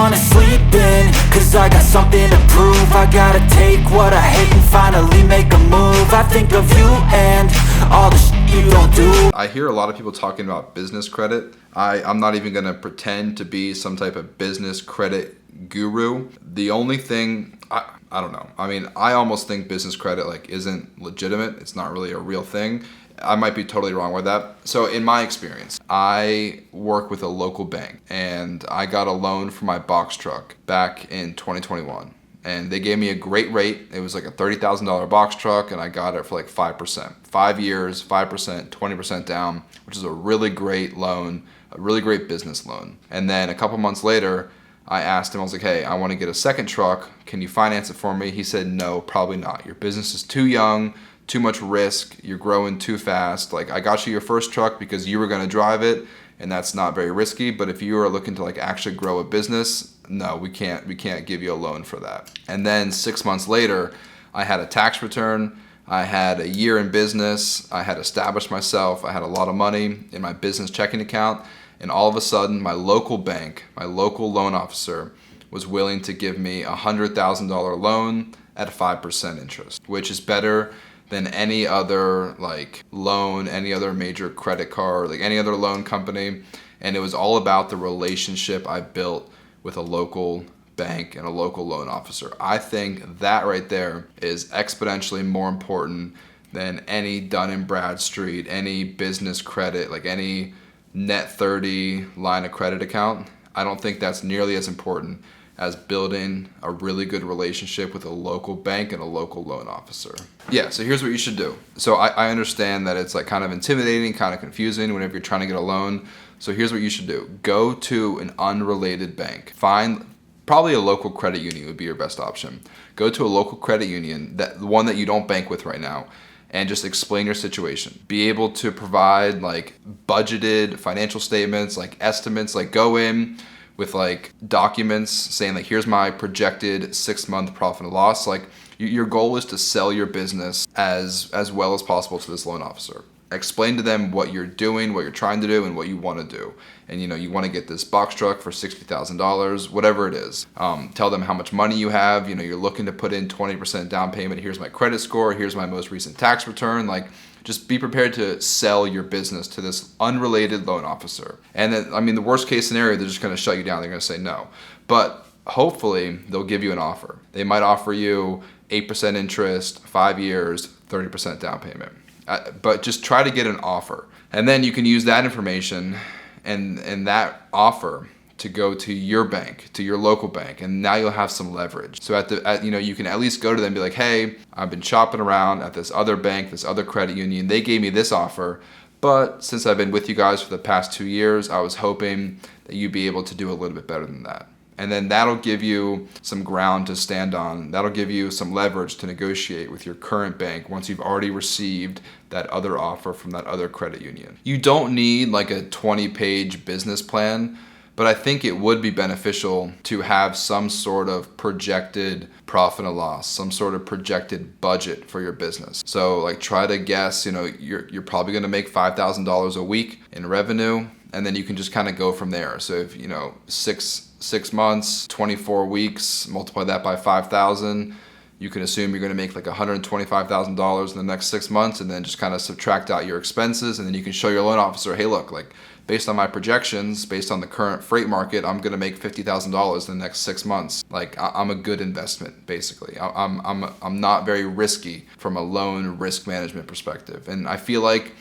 wanna sleep in, cause I got something to prove. I gotta take what I hate and finally make a move. I think of you and all the shit you don't do. I hear a lot of people talking about business credit. I'm not even gonna pretend to be some type of business credit guru. The only thing, I don't know. I mean, I almost think business credit like isn't legitimate. It's not really a real thing. I might be totally wrong with that. So in my experience, I work with a local bank and I got a loan for my box truck back in 2021. And they gave me a great rate. It was like a $30,000 box truck and I got it for like 5%. 5 years, 5%, 20% down, which is a really great loan, a really great business loan. And then a couple months later, I asked him, I was like, hey, I want to get a second truck. Can you finance it for me? He said, no, probably not. Your business is too young, too much risk. You're growing too fast. Like, I got you your first truck because you were going to drive it and that's not very risky. But if you are looking to like actually grow a business, no, we can't give you a loan for that. And then 6 months later, I had a tax return. I had a year in business. I had established myself. I had a lot of money in my business checking account. And all of a sudden, my local bank, my local loan officer, was willing to give me a $100,000 loan at 5% interest, which is better than any other like loan, any other major credit card, like any other loan company. And it was all about the relationship I built with a local bank and a local loan officer. I think that right there is exponentially more important than any Dun & Bradstreet, any business credit, like any net 30 line of credit account. I don't think that's nearly as important as building a really good relationship with a local bank and a local loan officer. Yeah, so here's what you should do. So I understand that it's like kind of intimidating, kind of confusing whenever you're trying to get a loan. So here's what you should do. Go to an unrelated bank. Find probably a local credit union would be your best option. Go to a local credit union, that one that you don't bank with right now, and just explain your situation. Be able to provide like budgeted financial statements, like estimates, like go in with like documents saying like, here's my projected 6-month profit and loss. Like your goal is to sell your business as well as possible to this loan officer. Explain to them what you're doing, what you're trying to do, and what you want to do. And you want to get this box truck for $60,000, whatever it is. Tell them how much money you have. You're looking to put in 20% down payment. Here's my credit score. Here's my most recent tax return. Like, just be prepared to sell your business to this unrelated loan officer. And then, the worst case scenario, they're just going to shut you down. They're going to say no. But hopefully, they'll give you an offer. They might offer you 8% interest, 5 years, 30% down payment. But just try to get an offer. And then you can use that information and that offer to go to your bank, to your local bank, and now you'll have some leverage. So you can at least go to them and be like, hey, I've been shopping around at this other bank, this other credit union. They gave me this offer, but since I've been with you guys for the past 2 years, I was hoping that you'd be able to do a little bit better than that. And then that'll give you some ground to stand on. That'll give you some leverage to negotiate with your current bank once you've already received that other offer from that other credit union. You don't need like a 20-page business plan, but I think it would be beneficial to have some sort of projected profit and loss, some sort of projected budget for your business. So like try to guess, you're probably gonna make $5,000 a week in revenue, and then you can just kind of go from there. So if, 6 months, 24 weeks, multiply that by 5,000, you can assume you're going to make like $125,000 in the next 6 months, and then just kind of subtract out your expenses. And then you can show your loan officer, hey, look, like based on my projections, based on the current freight market, I'm going to make $50,000 in the next 6 months. Like I'm a good investment, basically. I'm not very risky from a loan risk management perspective. And I feel like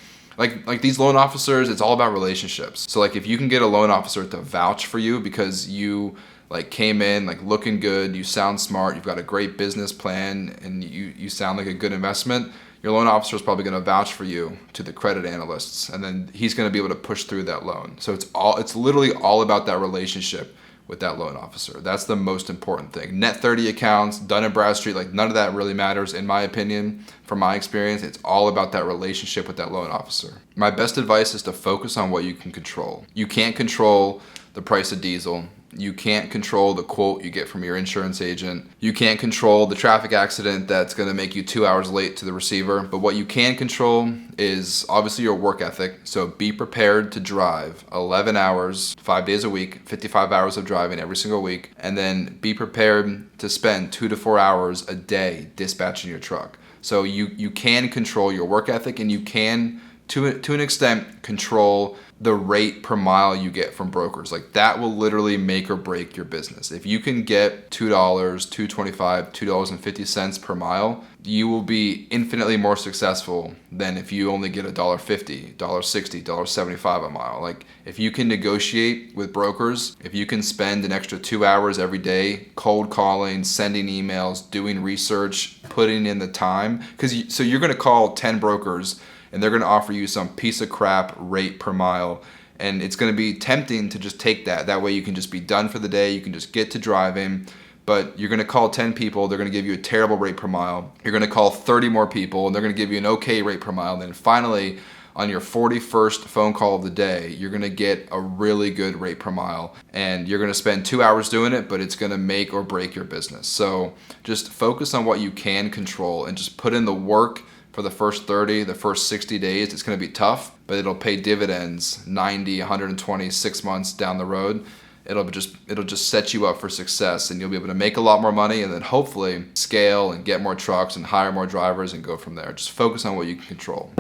these loan officers, it's all about relationships. So like if you can get a loan officer to vouch for you because you like came in like looking good, you sound smart, you've got a great business plan, and you sound like a good investment, your loan officer is probably going to vouch for you to the credit analysts, and then he's going to be able to push through that loan. So it's literally all about that relationship with that loan officer. That's the most important thing. Net 30 accounts, Dun & Bradstreet, like none of that really matters in my opinion. From my experience, it's all about that relationship with that loan officer. My best advice is to focus on what you can control. You can't control the price of diesel. You can't control the quote you get from your insurance agent. You can't control the traffic accident that's going to make you 2 hours late to the receiver. But what you can control is obviously your work ethic. So be prepared to drive 11 hours, 5 days a week, 55 hours of driving every single week. And then be prepared to spend 2 to 4 hours a day dispatching your truck. So you can control your work ethic, and you can, to an extent, control the rate per mile you get from brokers. Like, that will literally make or break your business. If you can get $2, $2.25, $2.50 per mile, you will be infinitely more successful than if you only get $1.50, $1.60, $1.75 a mile. Like, if you can negotiate with brokers, if you can spend an extra 2 hours every day cold calling, sending emails, doing research, putting in the time, so you're going to call 10 brokers and they're going to offer you some piece of crap rate per mile. And it's going to be tempting to just take that. That way you can just be done for the day. You can just get to driving. But you're going to call 10 people. They're going to give you a terrible rate per mile. You're going to call 30 more people, and they're going to give you an okay rate per mile. And then finally, on your 41st phone call of the day, you're going to get a really good rate per mile. And you're going to spend 2 hours doing it, but it's going to make or break your business. So just focus on what you can control and just put in the work. For the first 30, the first 60 days, it's going to be tough, but it'll pay dividends 90, 120, 6 months down the road. It'll just set you up for success, and you'll be able to make a lot more money, and then hopefully scale and get more trucks and hire more drivers and go from there. Just focus on what you can control.